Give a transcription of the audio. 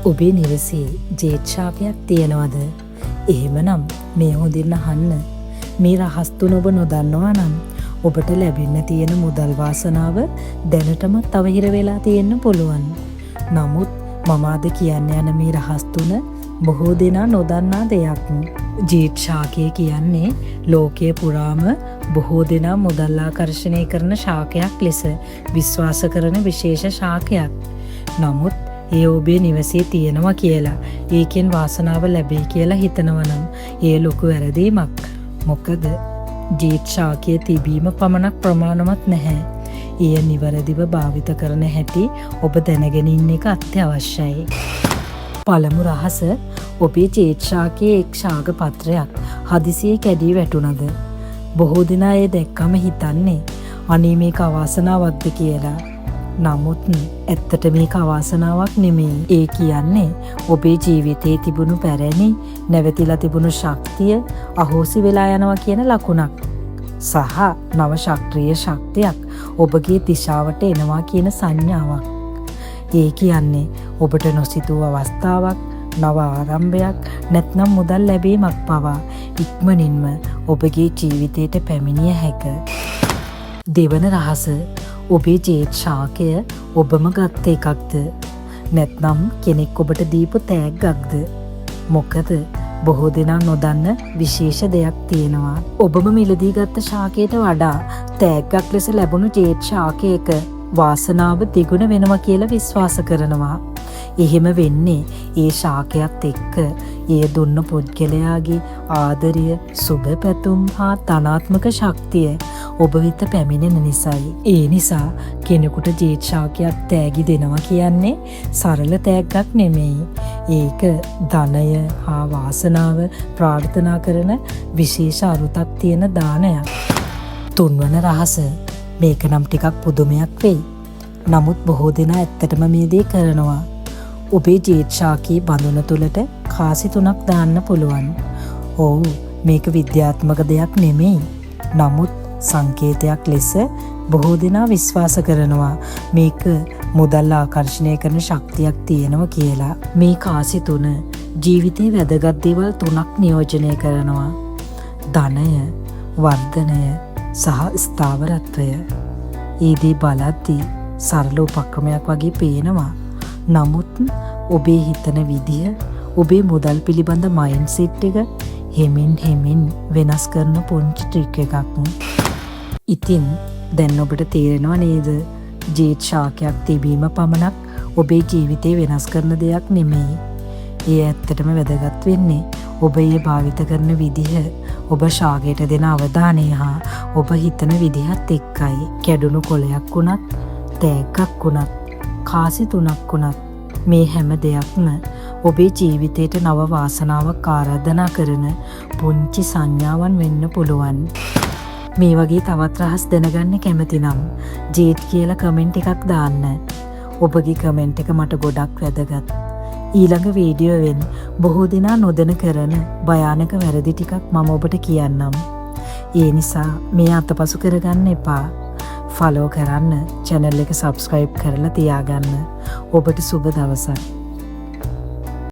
ඔබේ නිවසේ ජේට් ශාකයක් තියෙනවද? එහෙමනම් මේ හොඳින් අහන්න. මේ රහස් තුන ඔබ නොදන්නවා නම් ඔබට ලැබෙන්න තියෙන මුදල් වාසනාව දැනටම තව හිර වෙලා තියෙන්න පුළුවන්. නමුත් මම අද කියන්න යන මේ රහස් තුන බොහෝ දෙනා නොදන්නා දෙයක්. ජේට් ශාකය කියන්නේ ලෝකයේ පුරාම බොහෝ දෙනා මුදල් ආකර්ෂණය කරන ශාකයක් ලෙස විශ්වාස කරන විශේෂ ශාකයක්. නමුත් ඒ ඔබේ නිවසේ තියෙනවා කියලා ඒකෙන් වාසනාව ලැබෙයි කියලා හිතනවනම් ඒ ලොකු වැරදීමක්. මොකද ජේට් ශාකය තිබීම පමණක් ප්‍රමාණවත් නැහැ. එය නිවැරදිව භාවිත කරන හැටි ඔබ දැනගෙන ඉන්න එක අත්‍යවශ්‍යයි. පළමු රහස, ඔබේ ජේට් ශාකයේ එක් ශාක පත්‍රයක් හදිසියේ කැඩී වැටුණද? බොහෝ දෙනා ඒ දැක්කම හිතන්නේ අනේ මේක අවාසනාවක්ද කියලා. නමුත් ඇත්තට මේක අවාසනාවක් නෙමෙයි. ඒ කියන්නේ ඔබේ ජීවිතයේ තිබුණු පැරණි නැවතිලා තිබුණු ශක්තිය අහෝසි වෙලා යනවා කියන ලකුණක්. සහ නව ශක්‍රීය ශක්තියක් ඔබගේ දිශාවට එනවා කියන සංඥාවක්. ඒ කියන්නේ ඔබට නොසිතූ අවස්ථාවක්, නව ආරම්භයක්, නැත්නම් මුදල් ලැබීමක් පවා ඉක්මනින්ම ඔබගේ ජීවිතයට පැමිණිය හැක. දෙවන රහස, ඔබේ ජේට් ශාකය ඔබම ගත්ත එකක්ද? නැත්නම් කෙනෙක් ඔබට දීපු තෑග්ගක්ද? මොකද බොහෝ දෙනා නොදන්න විශේෂ දෙයක් තියෙනවා. ඔබම මිලදී ගත්ත ශාකයට වඩා තෑග්ගක් ලෙස ලැබුණු ජේට් ශාකයක වාසනාව දෙගුණ වෙනවා කියලා විශ්වාස කරනවා. එහෙම වෙන්නේ ඒ ශාකයත් එක්ක එය දුන්න පුද්ගලයාගේ ආදරය, සුබ පැතුම් හා ධනාත්මක ශක්තිය ඔබ වෙත පැමිණෙන නිසායි. ඒ නිසා කෙනෙකුට ජේට් ශාකයක් තෑගි දෙනවා කියන්නේ සරල තෑග්ගක් නෙමෙයි. ඒක ධනය හා වාසනාව ප්‍රාර්ථනා කරන විශේෂ අරුතක් තියෙන දානයක්. තුන්වන රහස, මේක නම් ටිකක් පුදුමයක් වෙයි. නමුත් බොහෝ දෙනා ඇත්තටම මේ දේ කරනවා. ඔබේ ජේට් ශාකයේ බඳුන තුලට කාසි 3ක් දාන්න පුළුවන්. ඔව්, මේක විද්‍යාත්මක දෙයක් නෙමෙයි. නමුත් සංකේතයක් ලෙස බොහෝ දෙනා විශ්වාස කරනවා මේක මුදල් ආකර්ෂණය කරන ශක්තියක් තියෙනවා කියලා. මේ කාසි 3 ජීවිතේ වැදගත් දේවල් 3ක් නියෝජනය කරනවා. ධනය, වර්ධනය සහ ස්ථාවරත්වය. ඒ දේ බලද්දී සරල උපක්‍රමයක් වගේ පේනවා. නමුත් ඔබේ හිතන විදිය, ඔබේ මුදල් පිළිබඳ මයින්ඩ්සෙට් එක හෙමින් වෙනස් කරන පුංචි ට්‍රික් එකක්. ඉතින් දැන් ඔබට තේරෙනව නේද? ජේට් ශාකයක් තිබීම පමණක් ඔබේ ජීවිතේ වෙනස් කරන දෙයක් නෙමෙයි. ඒ ඇත්තටම වැදගත් වෙන්නේ ඔබ ඒ භාවිත කරන විදිහ, ඔබ ශාකයට දෙන අවධානය හා ඔබ හිතන විදිහත් එක්කයි. කැඩුණු කොලයක් වුණත්, තෑග්ගක් වුණත්, කාසි 3ක් වුණත්, මේ හැම දෙයක්ම ඔබේ ජීවිතයට නව වාසනාවක් ආරාධනා කරන පුංචි සංඥාවන් වෙන්න පුළුවන්. මේ වගේ තවත් රහස් දැනගන්න කැමති නම් ජේට් කියලා කමෙන්ට් එකක් දාන්න. ඔබගේ කමෙන්ට් එක මට ගොඩක් වැදගත්. ඊළඟ වීඩියෝවෙන් බොහෝ දෙනා නොදැන කරන භයානක වැරදි ටිකක් මම ඔබට කියන්නම්. ඒ නිසා මේ අතපසු කරගන්න එපා. ෆලෝ කරන්න, channel එක subscribe කරලා තියාගන්න. ඔබට සුබ දවසක්.